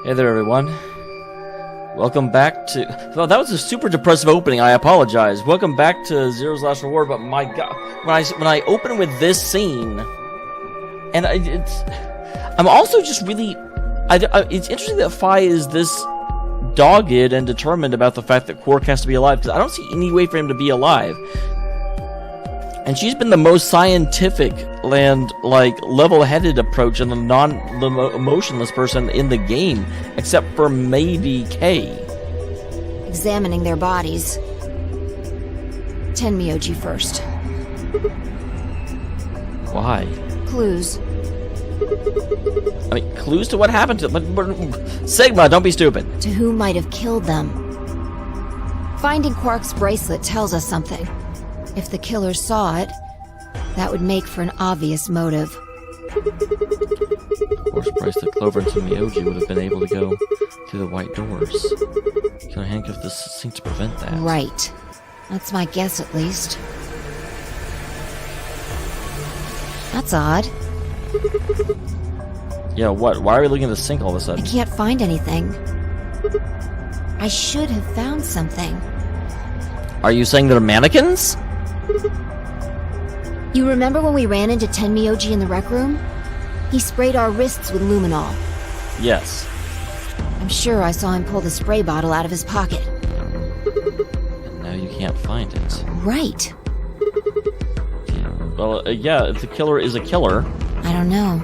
Hey there, everyone. Welcome back to... Well, that was a super depressive opening. I apologize. Welcome back to Zero's Last Reward, but my God... When I open with this scene... And I'm also just really... it's interesting that Fi is this dogged and determined about the fact that Quark has to be alive, because I don't see any way for him to be alive. And she's been the most scientific and, like, level-headed approach and the emotionless person in the game, except for maybe Kay. Examining their bodies. 10 Myoji first. Why? Clues. I mean, clues to what happened to them. Sigma, don't be stupid. To who might have killed them. Finding Quark's bracelet tells us something. If the killer saw it, that would make for an obvious motive. Of course, bracelet, Clover, and Dameol would have been able to go through the white doors. Killer handcuffed the sink to prevent that. Right. That's my guess, at least. That's odd. Yeah, what? Why are we looking at the sink all of a sudden? I can't find anything. I should have found something. Are you saying they're mannequins? You remember when we ran into 10 Myoji in the rec room? He sprayed our wrists with luminol. Yes. I'm sure I saw him pull the spray bottle out of his pocket. And now you can't find it. Right. Yeah, well, yeah, if the killer is a killer... I don't know.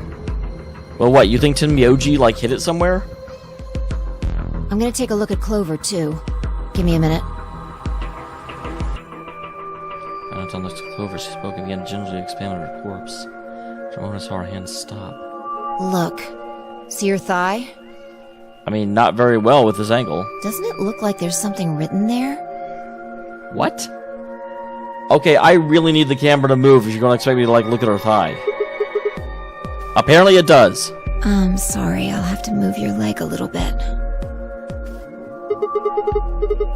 Well, what, you think 10 Myoji, like, hid it somewhere? I'm gonna take a look at Clover, too. Give me a minute. Until next to Clover, she spoke again, gingerly expanded her corpse. For a moment, I saw her hands stop. Look. See your thigh? I mean, not very well with this angle. Doesn't it look like there's something written there? What? Okay, I really need the camera to move if you're gonna expect me to, like, look at her thigh. Apparently it does. I'm sorry, I'll have to move your leg a little bit.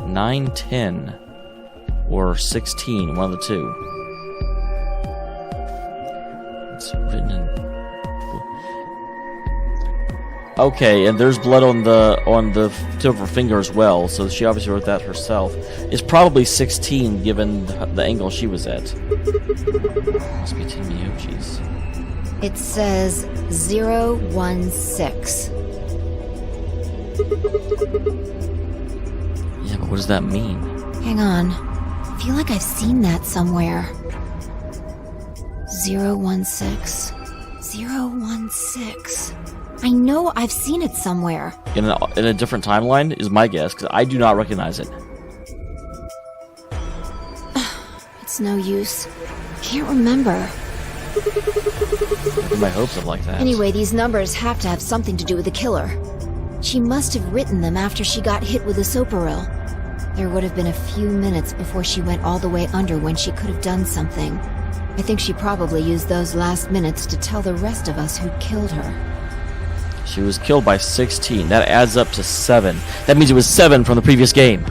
9-10. Or 16, one of the two. It's written in... Okay, and there's blood on the tip of her finger as well, so she obviously wrote that herself. It's probably 16, given the angle she was at. Must be 10 Myojis. It says 016. Yeah, but what does that mean? Hang on. I feel like I've seen that somewhere. 016. 016. I know I've seen it somewhere. In a different timeline is my guess, because I do not recognize it. It's no use. Can't remember. My hopes of like that. Anyway, these numbers have to have something to do with the killer. She must have written them after she got hit with a soparil. There would have been a few minutes before she went all the way under when she could have done something. I think she probably used those last minutes to tell the rest of us who killed her. She was killed by 16. That adds up to 7. That means it was 7 from the previous game.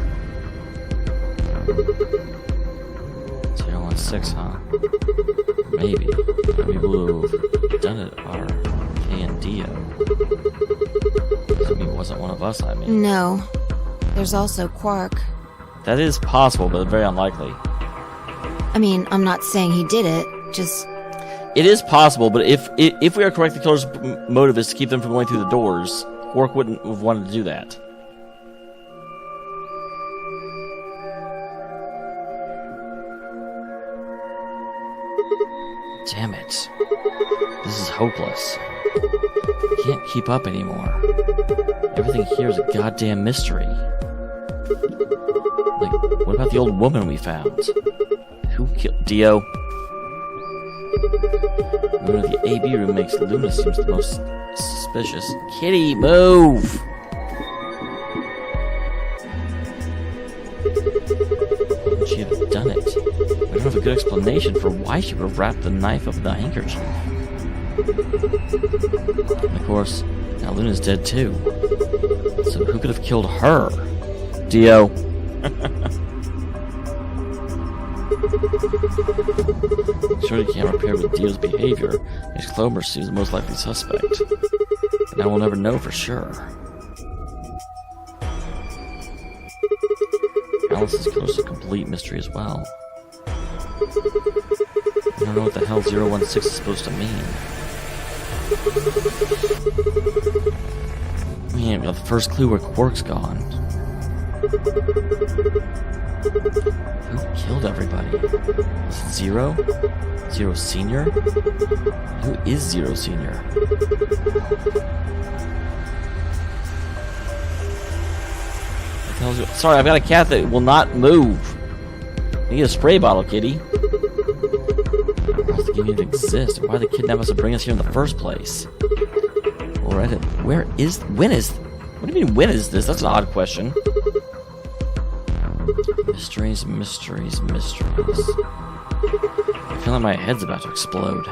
016, huh? Maybe. The people who've done it are Kay and Dio. Doesn't mean it wasn't one of us, I mean. No. There's also Quark. That is possible, but very unlikely. I mean, I'm not saying he did it, just... It is possible, but if we are correct, the killer's motive is to keep them from going through the doors. Quark wouldn't have wanted to do that. Damn it. This is hopeless. I can't keep up anymore. Everything here is a goddamn mystery. Like, what about the old woman we found? Who killed Dio? Moving to the AB room makes Luna seems the most suspicious. Kitty, move! How would she have done it? We don't have a good explanation for why she would have wrapped the knife up in the handkerchief. And of course, now Luna's dead too. So who could have killed her? Dio. Surely can't repair with Dio's behavior, as Clover seems the most likely suspect. But now we'll never know for sure. Alice's killer is a complete mystery as well. I don't know what the hell 016 is supposed to mean. Man, we got the first clue where Quark's gone. Who killed everybody? Was it Zero? Zero Senior? Who is Zero Senior? Sorry, I've got a cat that will not move. I need a spray bottle, kitty. Why does the game even exist? Why did they kidnap us to bring us here in the first place? Alright, when is... What do you mean, when is this? That's an odd question. Mysteries, mysteries, mysteries. I feel like my head's about to explode.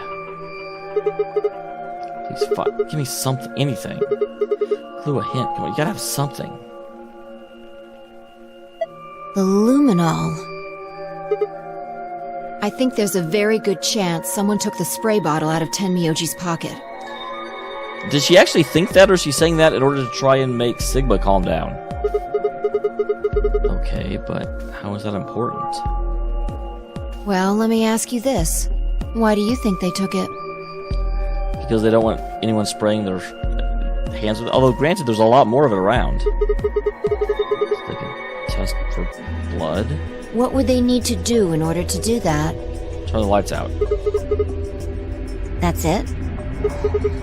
Please, give me something, anything. Clue, a hint. Come on, you gotta have something. The luminol. I think there's a very good chance someone took the spray bottle out of Tenmyoji's pocket. Did she actually think that, or is she saying that in order to try and make Sigma calm down? Okay, but how is that important? Well, let me ask you this. Why do you think they took it? Because they don't want anyone spraying their hands with it. Although, granted, there's a lot more of it around. So they can test for blood. What would they need to do in order to do that? Turn the lights out. That's it?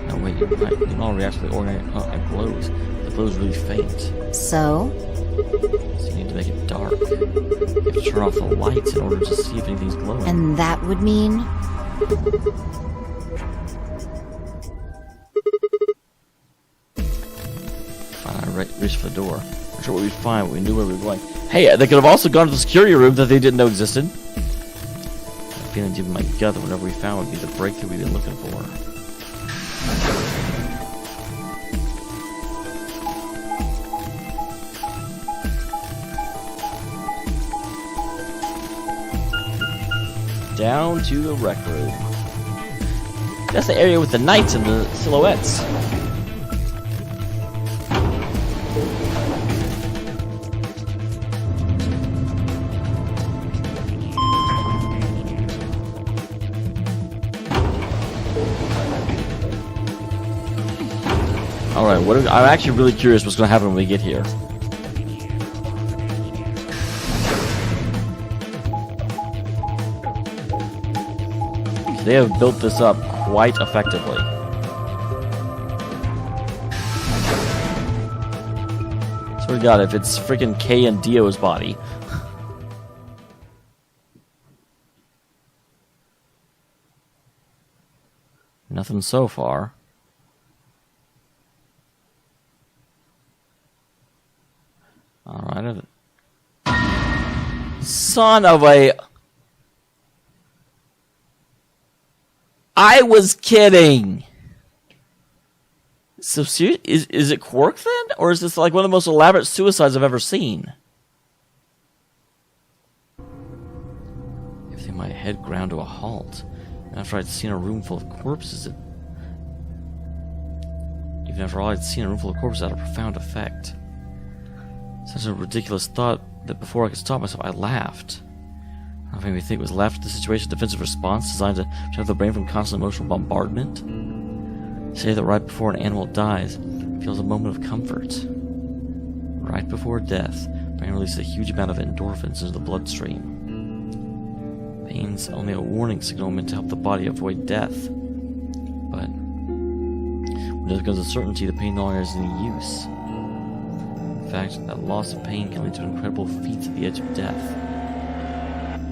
No, wait, you're right. It all reacts to the organ and glows. The glow is really faint. So? So you need to make it dark. You have to turn off the lights in order to see if anything's glowing. And that would mean? Fine, I reached for the door. I'm sure we'd be fine, but we knew where we were going. Hey, they could have also gone to the security room that they didn't know existed. I'm feeling deep in my gut that whatever we found would be the breakthrough we've been looking for. Down to the rec room. That's the area with the knights and the silhouettes. Alright, I'm actually really curious what's going to happen when we get here. They have built this up quite effectively. Swear to God, if it's freaking Kay and Dio's body. Nothing so far. Alright. Son of a... I was kidding! So serious? Is it Quark then? Or is this like one of the most elaborate suicides I've ever seen? Everything in my head ground to a halt. And after I'd seen a room full of corpses, even after all I'd seen a room full of corpses, it had a profound effect. Such a ridiculous thought that before I could stop myself, I laughed. I made me think it was laughed at the situation, defensive response designed to protect the brain from constant emotional bombardment. Say that right before an animal dies, it feels a moment of comfort. Right before death, the brain releases a huge amount of endorphins into the bloodstream. Pain's only a warning signal meant to help the body avoid death. But when death becomes a certainty, the pain no longer has any use. In fact, that loss of pain can lead to incredible feats at the edge of death.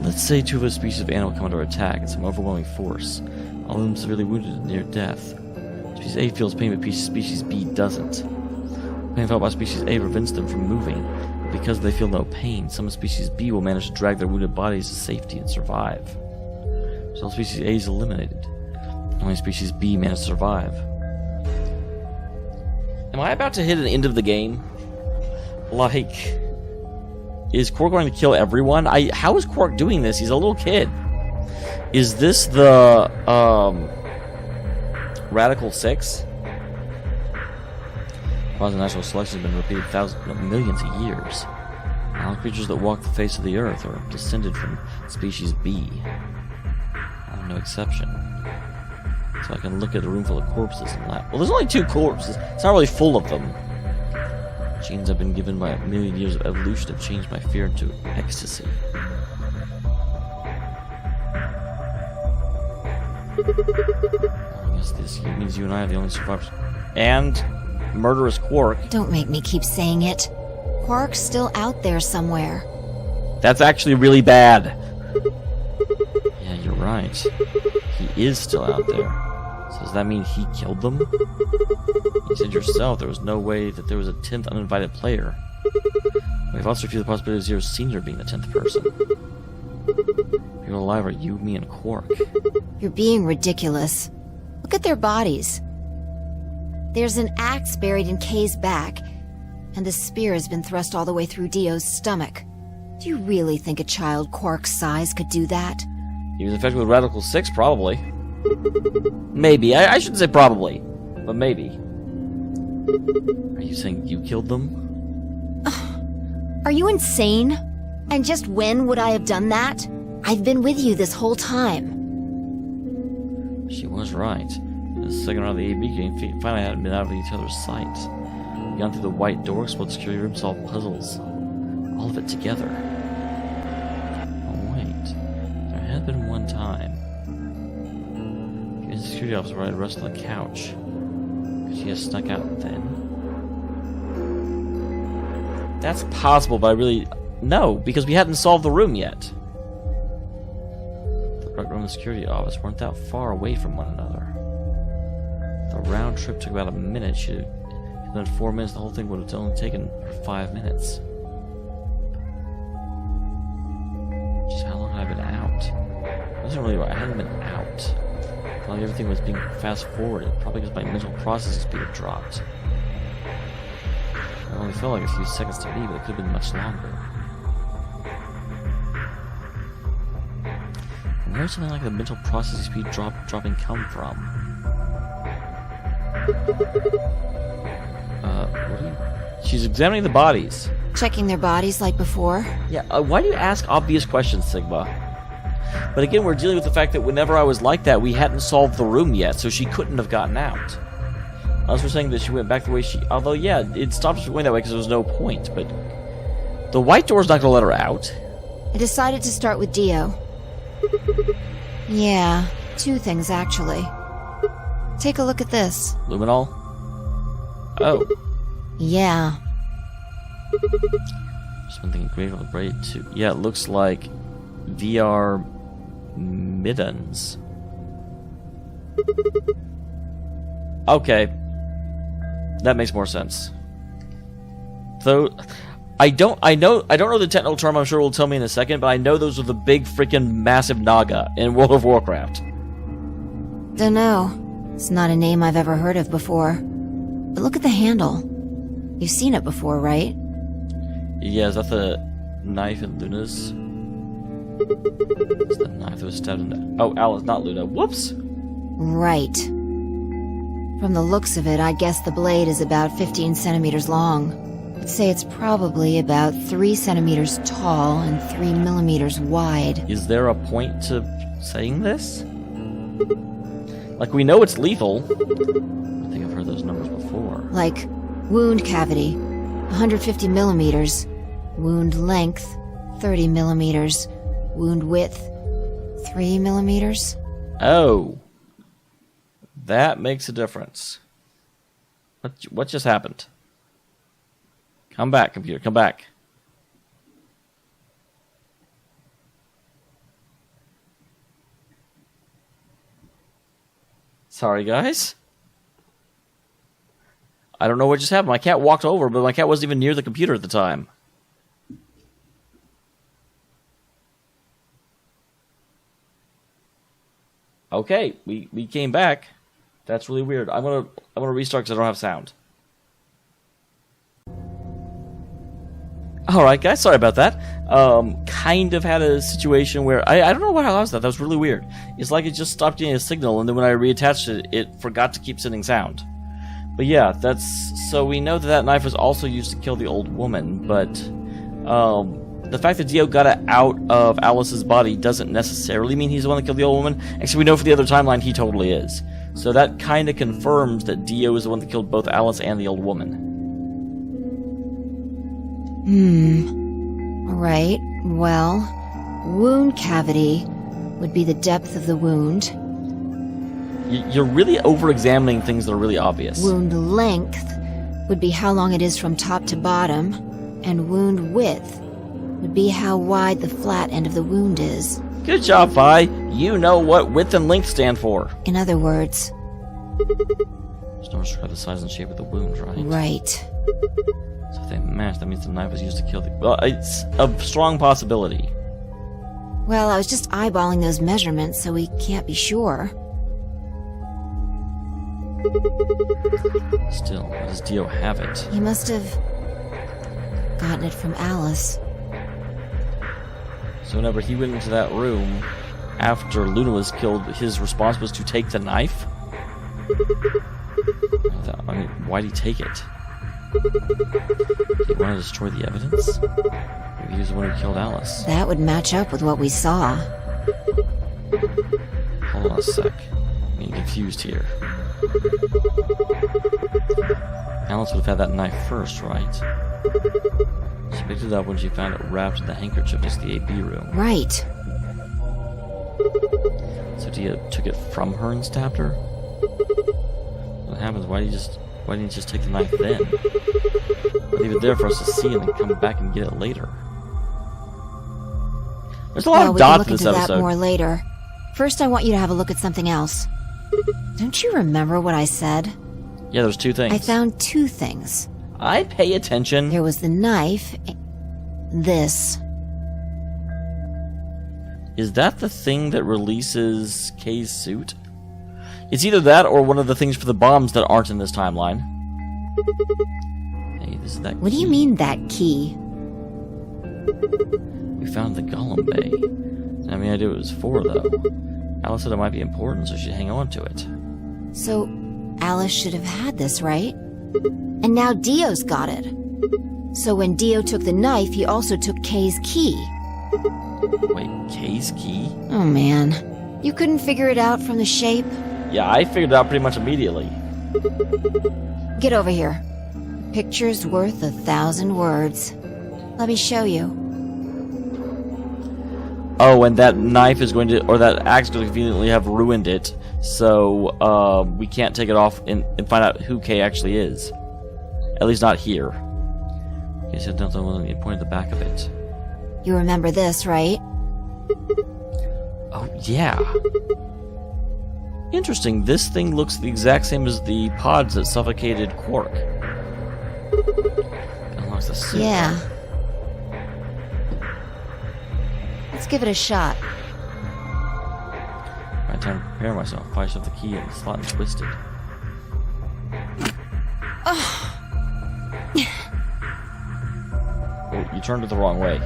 Let's say two of a species of animal come under attack in some overwhelming force. All of them severely wounded and near death. Species A feels pain, but species B doesn't. Pain felt by species A prevents them from moving, but because they feel no pain, some of species B will manage to drag their wounded bodies to safety and survive. So species A is eliminated. Only species B managed to survive. Am I about to hit an end of the game? Like... Is Quark going to kill everyone? How is Quark doing this? He's a little kid. Is this the Radical 6? Quasi-natural selection has been repeated millions of years. All creatures that walk the face of the earth are descended from species B. I'm no exception. So I can look at a room full of corpses and laugh. Well, there's only 2 corpses. It's not really full of them. Genes I've been given by a million years of evolution have changed my fear into ecstasy. I guess this means you and I are the only survivors. And murderous Quark. Don't make me keep saying it. Quark's still out there somewhere. That's actually really bad. Yeah, you're right. He is still out there. So does that mean he killed them? You said yourself there was no way that there was a 10th uninvited player. We've also refused the possibility of Zero's senior being the 10th person. People alive are you, me, and Quark. You're being ridiculous. Look at their bodies. There's an axe buried in Kay's back, and the spear has been thrust all the way through Dio's stomach. Do you really think a child Quark's size could do that? He was infected with Radical 6, probably. Maybe. I shouldn't say probably, but maybe. Are you saying you killed them? Are you insane? And just when would I have done that? I've been with you this whole time. She was right. The second round of the AB game finally hadn't been out of each other's sight. Gone through the white door, explored security room, solved puzzles. All of it together. Oh wait. There had been one time. The security officer where I rested on the couch. Could she have snuck out then? That's possible, but I really... No, because we hadn't solved the room yet. The right room and the security office weren't that far away from one another. The round trip took about a minute. She'd have done 4 minutes. The whole thing would have only taken her 5 minutes. Just how long had I been out? It wasn't really right. I hadn't been out. Probably everything was being fast forwarded. Probably because my mental processing speed had dropped. It only felt like a few seconds to me, but it could have been much longer. And where's something like the mental processing speed dropping come from? What are you... She's examining the bodies. Checking their bodies like before? Yeah, why do you ask obvious questions, Sigma? But again, we're dealing with the fact that whenever I was like that, we hadn't solved the room yet, so she couldn't have gotten out. Unless we're saying that she went back the way she... Although, yeah, it stopped her going that way because there was no point, but... The white door's not going to let her out. I decided to start with Dio. Yeah, 2 things, actually. Take a look at this. Luminol? Oh. Yeah. Just been thinking Grave of the Braid too. Yeah, it looks like VR middens. Okay. That makes more sense. Though I don't know the technical term. I'm sure it will tell me in a second, but I know those are the big freaking massive Naga in World of Warcraft. Dunno. It's not a name I've ever heard of before. But look at the handle. You've seen it before, right? Yeah, is that the knife in Luna's? It's the knife that was stabbed in... Oh, Alice, not Luna. Whoops! Right. From the looks of it, I guess the blade is about 15 centimeters long. I'd say it's probably about 3 centimeters tall and 3 millimeters wide. Is there a point to saying this? Like, we know it's lethal. I think I've heard those numbers before. Like, wound cavity, 150 millimeters. Wound length, 30 millimeters. Wound width, 3 millimeters. Oh. That makes a difference. What just happened? Come back, computer, come back. Sorry, guys. I don't know what just happened. My cat walked over, but my cat wasn't even near the computer at the time. Okay, we came back. That's really weird. I'm gonna restart because I don't have sound. Alright guys, sorry about that. Kind of had a situation where I don't know what I was that. That was really weird. It's like it just stopped getting a signal, and then when I reattached it, it forgot to keep sending sound. But yeah, so we know that knife was also used to kill the old woman, but The fact that Dio got it out of Alice's body doesn't necessarily mean he's the one that killed the old woman. Actually, we know from the other timeline he totally is. So that kind of confirms that Dio is the one that killed both Alice and the old woman. Right. Well, wound cavity would be the depth of the wound. You're really over-examining things that are really obvious. Wound length would be how long it is from top to bottom, and wound width would be how wide the flat end of the wound is. Good job, Vi. You know what width and length stand for. In other words... There's no describe the size and shape of the wound, right? Right. So if they match, that means the knife was used to kill the... Well, it's a strong possibility. Well, I was just eyeballing those measurements, so we can't be sure. Still, why does Dio have it? He must have... gotten it from Alice. So whenever he went into that room, after Luna was killed, his response was to take the knife? I mean, why'd he take it? Did he want to destroy the evidence? Maybe he was the one who killed Alice. That would match up with what we saw. Hold on a sec. I'm getting confused here. Alice would have had that knife first, right? She picked it up when she found it wrapped in the handkerchief next to the AB room. Right. So Dia took it from her and stabbed her? What happens? Why didn't you just take the knife then? Leave it there for us to see and then come back and get it later. There's a lot of dots in this episode. We can look into that more later. First, I want you to have a look at something else. Don't you remember what I said? Yeah, there's two things. I found two things. I pay attention. There was the knife. This. Is that the thing that releases Kay's suit? It's either that or one of the things for the bombs that aren't in this timeline. Hey, this is that What key. do you mean, that key? We found the Golem Bay. I mean, I knew it was for, though. Alice said it might be important, so she'd hang on to it. So, Alice should have had this, right? And now Dio's got it. So when Dio took the knife, he also took Kay's key. Wait, Kay's key? Oh man. You couldn't figure it out from the shape? Yeah, I figured it out pretty much immediately. Get over here. A picture's worth 1,000 words. Let me show you. Oh, and that knife is going to, or that axe is going to conveniently have ruined it, so we can't take it off and find out who Kay actually is. At least not here. Okay, so don't want to point at the back of it. You remember this, right? Oh, yeah. Interesting, this thing looks the exact same as the pods that suffocated Quark. Unlocks the suit. Yeah. Let's give it a shot. Right, time to prepare myself. If I shove the key in the slot and twist it. Oh, you turned it the wrong way.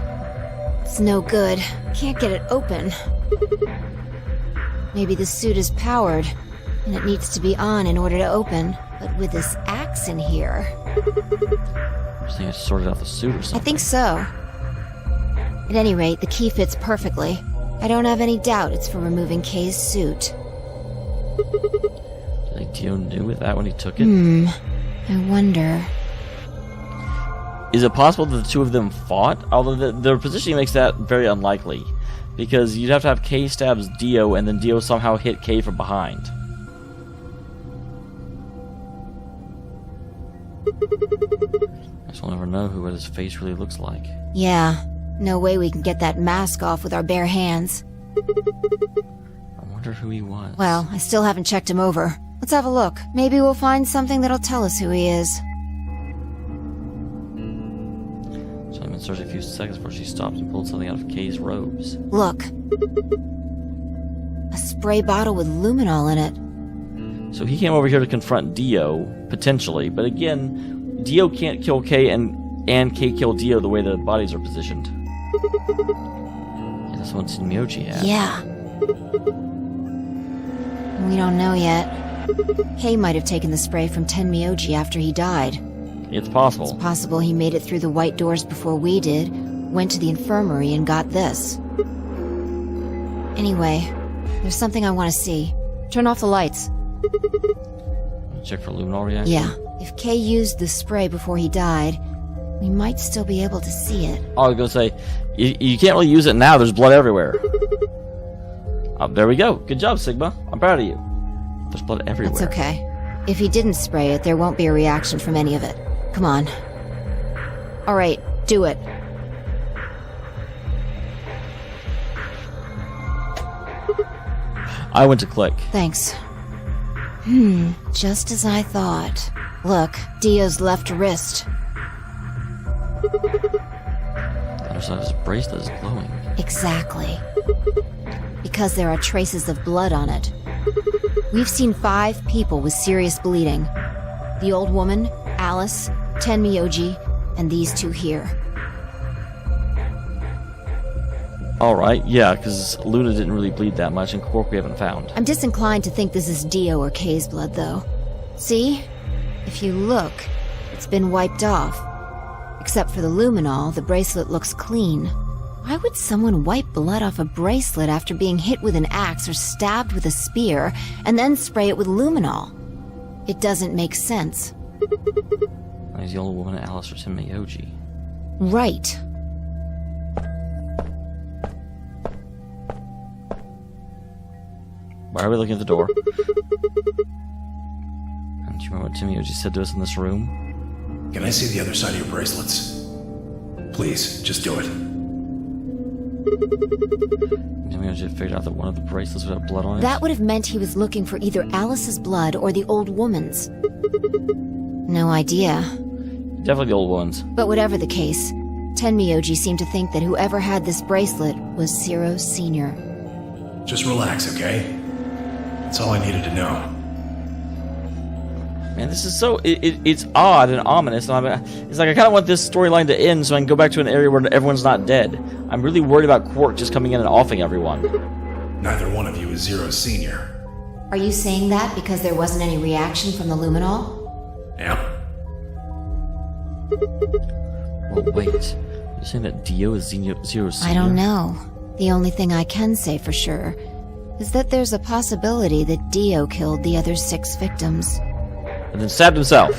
It's no good. Can't get it open. Maybe the suit is powered, and it needs to be on in order to open. But with this axe in here... I think I sorted out the suit or something. I think so. At any rate, the key fits perfectly. I don't have any doubt it's for removing Kay's suit. Do you think Dio knew with that when he took it? I wonder... Is it possible that the two of them fought? Although their positioning makes that very unlikely. Because you'd have to have Kay stabs Dio, and then Dio somehow hit Kay from behind. I guess we'll never know what his face really looks like. Yeah, no way we can get that mask off with our bare hands. I wonder who he was. Well, I still haven't checked him over. Let's have a look. Maybe we'll find something that'll tell us who he is. So I'm searched a few seconds before she stopped and pulled something out of Kay's robes. Look. A spray bottle with luminol in it. So he came over here to confront Dio, potentially, but again, Dio can't kill Kay and Kay kill Dio the way the bodies are positioned. Yeah, that's what Myoji had. Yeah. We don't know yet. Kay might have taken the spray from Tenmyoji after he died. It's possible. It's possible he made it through the white doors before we did, went to the infirmary and got this. Anyway, there's something I want to see. Turn off the lights. Check for luminol reaction? Yeah. If Kay used the spray before he died, we might still be able to see it. I was going to say, you can't really use it now. There's blood everywhere. Oh, there we go. Good job, Sigma. I'm proud of you. There's blood everywhere. It's okay. If he didn't spray it, there won't be a reaction from any of it. Come on. Alright, do it. I went to click. Thanks. Just as I thought. Look, Dio's left wrist. The other side of his bracelet is glowing. Exactly. Because there are traces of blood on it. We've seen 5 people with serious bleeding. The old woman, Alice, Tenmyoji, and these 2 here. Alright, yeah, because Luna didn't really bleed that much, and Quark we haven't found. I'm disinclined to think this is Dio or Kay's blood, though. See? If you look, it's been wiped off. Except for the luminol, the bracelet looks clean. Why would someone wipe blood off a bracelet after being hit with an axe or stabbed with a spear, and then spray it with luminol? It doesn't make sense. He's the old woman, Alice, or Tenmyoji. Right. Why are we looking at the door? And do you remember what Tenmyoji said to us in this room? Can I see the other side of your bracelets? Please, just do it. Tenmyoji figured out that one of the bracelets would have blood on it. That would have meant he was looking for either Alice's blood or the old woman's. No idea. Definitely the old ones. But whatever the case, Tenmyoji seemed to think that whoever had this bracelet was Zero Sr. Just relax, okay? That's all I needed to know. Man, this is so... It's odd and ominous. And it's like I kind of want this storyline to end so I can go back to an area where everyone's not dead. I'm really worried about Quark just coming in and offing everyone. Neither one of you is Zero Senior. Are you saying that because there wasn't any reaction from the luminol? Yeah. Well, wait. You're saying that Dio is Zero Senior? I don't know. The only thing I can say for sure is that there's a possibility that Dio killed the other 6 victims. And then stabbed himself.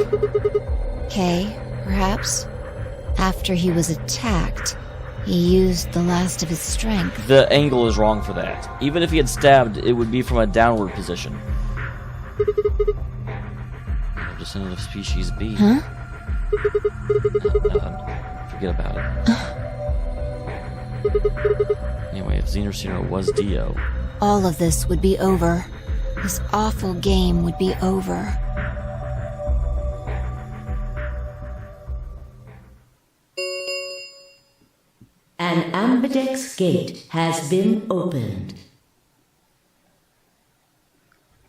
Kay, perhaps? After he was attacked, he used the last of his strength. The angle is wrong for that. Even if he had stabbed, it would be from a downward position. Descendant of species B. Huh? Nothing. Forget about it. Anyway, if Xener Senior was Dio... All of this would be over. This awful game would be over. An ambidex gate has been opened.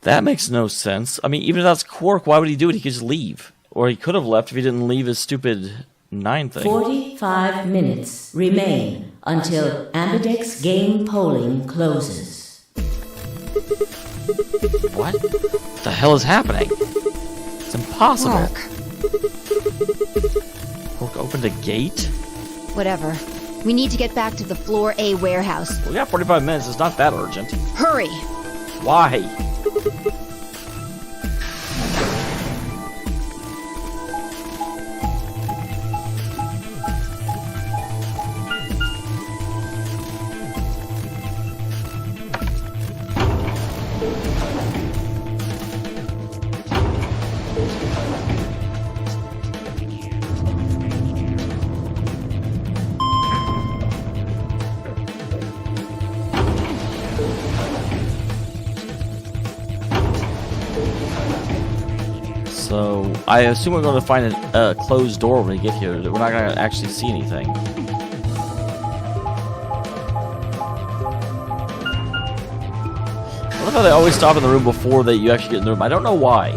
That makes no sense. I mean, even if that's Quark, why would he do it? He could just leave. Or he could have left if he didn't leave his stupid 9 thing. 45 minutes remain until ambidex game polling closes. What the hell is happening? It's impossible. Quark opened a gate? Whatever. We need to get back to the Floor A warehouse. We got 45 minutes. It's not that urgent. Hurry! Why? So, I assume we're going to find a closed door when we get here. We're not going to actually see anything. I love how they always stop in the room before that you actually get in the room. I don't know why.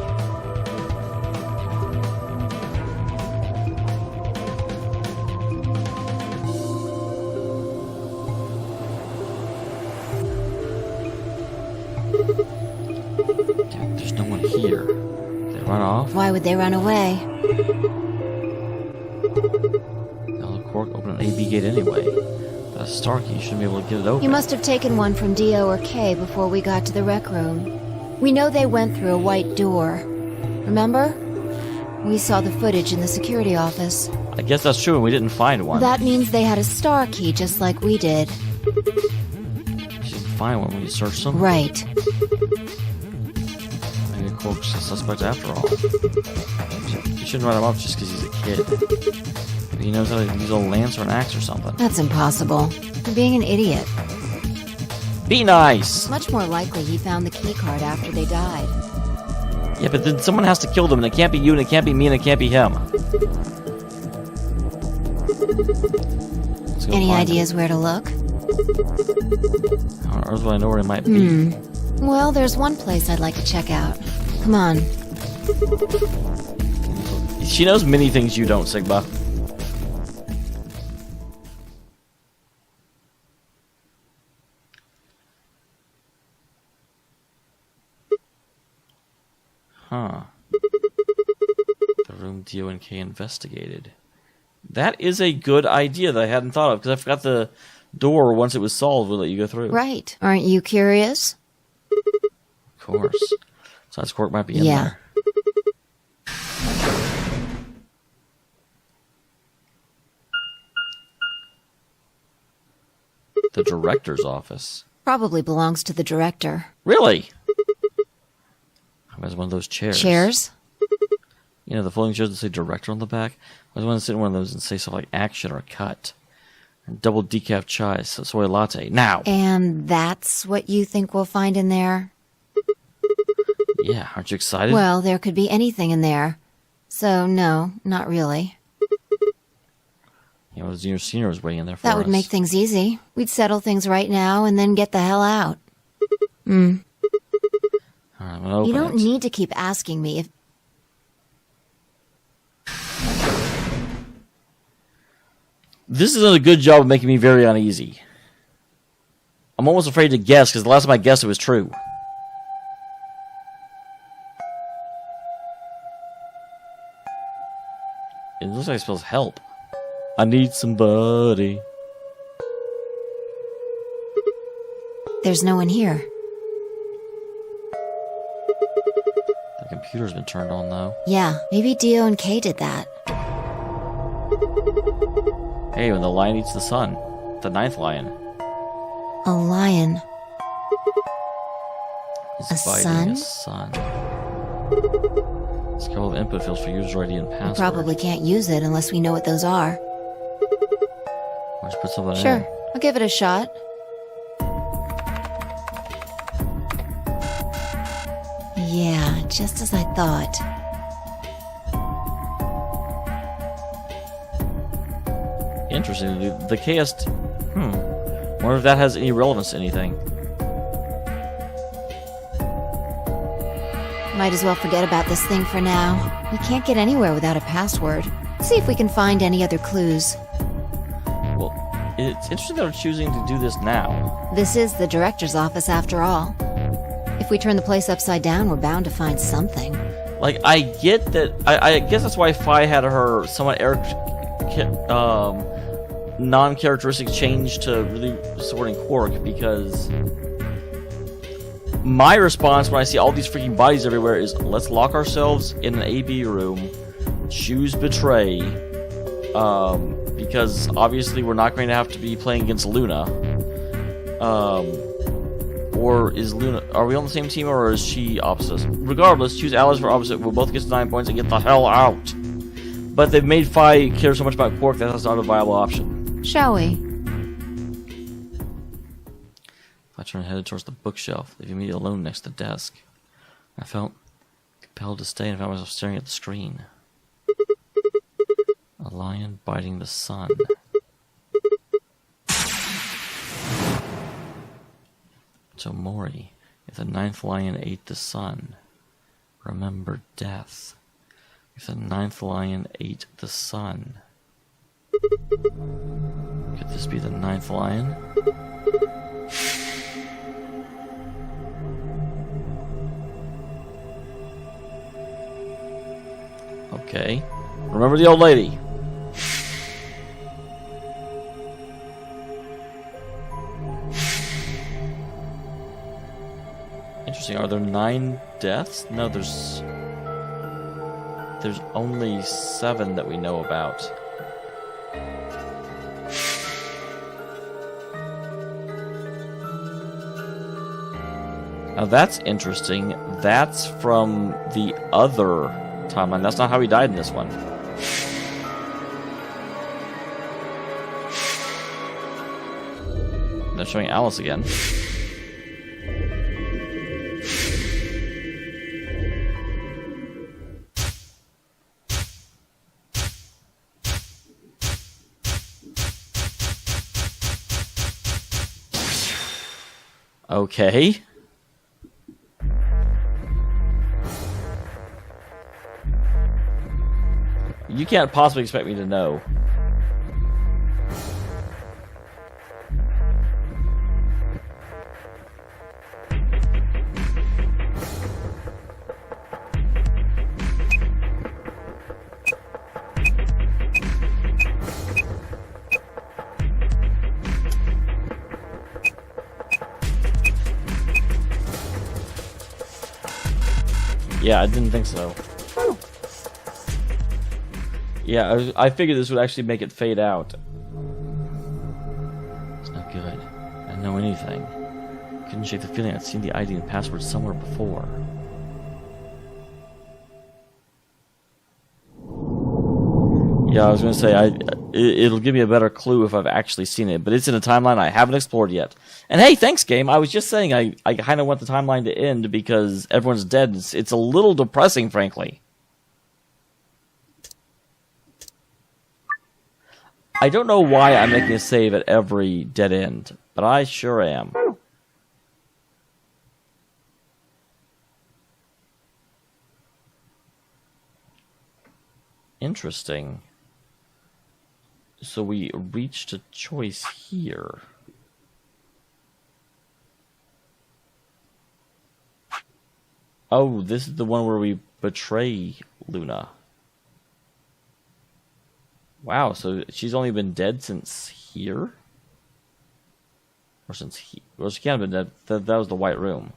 Dude, there's no one here. They run off? Why would they run away? Now the cork open an AB gate anyway. But a star key shouldn't be able to get it open. You must have taken one from Dio or Kay before we got to the rec room. We know they went through a white door. Remember? We saw the footage in the security office. I guess that's true, and we didn't find one. That means they had a star key just like we did. You didn't find one when you searched them? Right. Maybe Cork's a suspect after all. You shouldn't write him up just because he's a kid. Maybe he knows how to use a lance or an axe or something. That's impossible. You're being an idiot. Be nice! Much more likely he found the key card after they died. Yeah, but then someone has to kill them, and it can't be you, and it can't be me, and it can't be him. Any ideas where to look? How on earth would I know where it might be? Well, there's one place I'd like to check out. Come on. She knows many things you don't, Sigma. Huh. The room Dio and Kay investigated. That is a good idea that I hadn't thought of, because I forgot the door, once it was solved, would let you go through. Right. Aren't you curious? Of course. So that cork might be in there. The director's office. Probably belongs to the director. Really? I was one of those chairs. Chairs? You know, the folding chairs that say director on the back? I was want to sit in one of those and say something like action or cut. And double decaf chai, soy latte. Now! And that's what you think we'll find in there? Yeah, aren't you excited? Well, there could be anything in there. So, no, not really. You know, the senior was waiting in there for us. That would make things easy. We'd settle things right now and then get the hell out. Alright, I'm gonna open You don't it. need to keep asking me if... This is a good job of making me very uneasy. I'm almost afraid to guess, because the last time I guessed it was true. It looks like it spells help. I need somebody. There's no one here. The computer's been turned on, though. Yeah, maybe Dio and Kay did that. Hey, when the lion eats the sun. The ninth lion. A lion. Is A biting sun? a sun. It's a couple of input fields for user ID and password. We probably can't use it unless we know what those are. Why don't you put something in? Sure, I'll give it a shot. Yeah, just as I thought. Interesting. The cast. Wonder if that has any relevance to anything. Might as well forget about this thing for now. We can't get anywhere without a password. See if we can find any other clues. Well, it's interesting that we're choosing to do this now. This is the director's office after all. If we turn the place upside down, we're bound to find something. Like, I get that. I guess that's why Fi had her somewhat non-characteristic change to really supporting Quark, because my response when I see all these freaking bodies everywhere is, let's lock ourselves in an AB room, choose Betray, because obviously we're not going to have to be playing against Luna. Or is Luna... Are we on the same team, or is she opposite us? Regardless, choose allies for opposite. We'll both get to 9 points and get the hell out. But they've made Fi care so much about Quark that that's not a viable option. Shall we? I turned headed towards the bookshelf, leaving me alone next to the desk. I felt compelled to stay and found myself staring at the screen. A lion biting the sun. So Mori, if the ninth lion ate the sun, remember death. If the ninth lion ate the sun. Could this be the ninth lion? Okay. Remember the old lady. Interesting. Are there 9 deaths? No, there's only 7 that we know about. Now that's interesting. That's from the other timeline. That's not how he died in this one. They're showing Alice again. Okay. You can't possibly expect me to know. Yeah, I didn't think so. Yeah, I figured this would actually make it fade out. It's not good. I didn't know anything. Couldn't shake the feeling I'd seen the ID and password somewhere before. Yeah, I was going to say, it'll give me a better clue if I've actually seen it, but it's in a timeline I haven't explored yet. And hey, thanks, game. I was just saying I kind of want the timeline to end because everyone's dead. It's a little depressing, frankly. I don't know why I'm making a save at every dead end, but I sure am. Interesting. So we reached a choice here. Oh, this is the one where we betray Luna. Wow, so she's only been dead since here? Or since he... Well, she can't have been dead. That was the white room.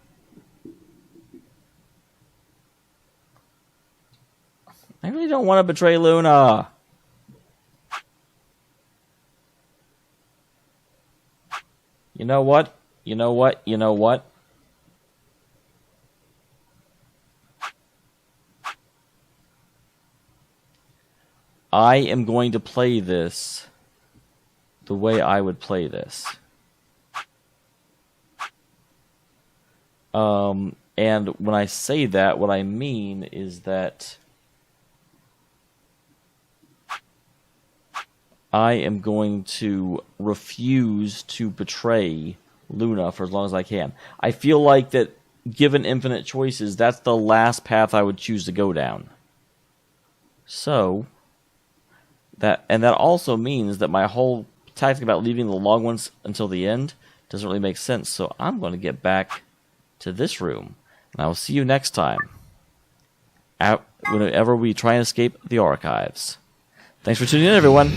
I really don't want to betray Luna. You know what? You know what? You know what? I am going to play this the way I would play this. And when I say that, what I mean is that I am going to refuse to betray Luna for as long as I can. I feel like that, given infinite choices, that's the last path I would choose to go down. So, that also means that my whole tactic about leaving the long ones until the end doesn't really make sense. So I'm going to get back to this room, and I will see you next time. Whenever we try and escape the archives. Thanks for tuning in, everyone.